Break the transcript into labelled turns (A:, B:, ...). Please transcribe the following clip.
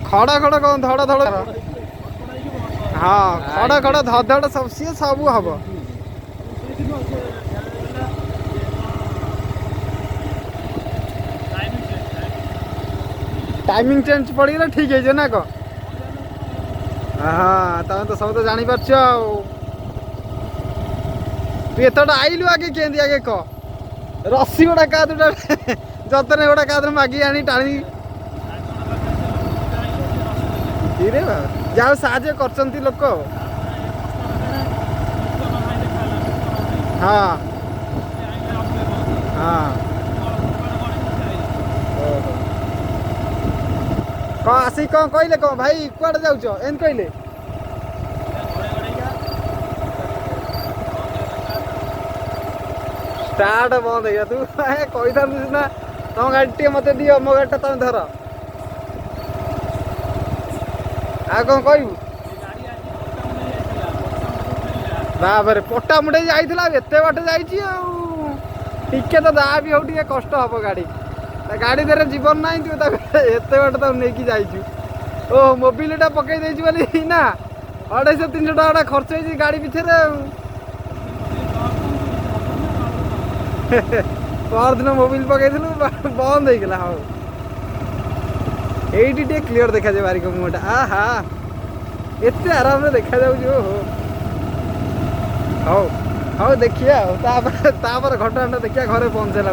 A: खड़ खड़ कौन धड़ धड़ हाँ खड़ खड़ धड़ धड़ सब सी सब हम टाइमिंग चेंज पड़गला ठीक है ना कह हाँ तुम तो सब तो जानी पार्छ तू एतटा आइलु आगे केंदी आगे कह रस्सी गोटा क्या दुटा जतने गोटा क्या मागी आनी टाणी धीरे जहाँ साहय कर लोक हाँ हाँ कौन आसिक कौन कहले कौन भाई कुआड़े जाऊच एन कहले स्टार्ट बंद है तू कही था सीना तुम गाड़ी टे मत दियो मो गाड़ी तुम धर आ कौन कहू बाबरे पट्टा मुंडे जाइला एते बाट जाइए टिके तो जहाँ भी हो कष्ट हम गाड़ी गाड़ी धीरे जीवन ना तू एते बाट तो नहीं जाइछु ओ मोबिलटा पकई देइछु बोली ना 250-300 टका खर्च होइछि गाड़ी पिछे पर दिन मोबिल पकई बंद हो गला हाँ ये क्लीयर देखा जाए बारिक मुहटा आहा एते आराम देखा जाऊ हो हो देखिए घटना देखिए घरे पहुँचला।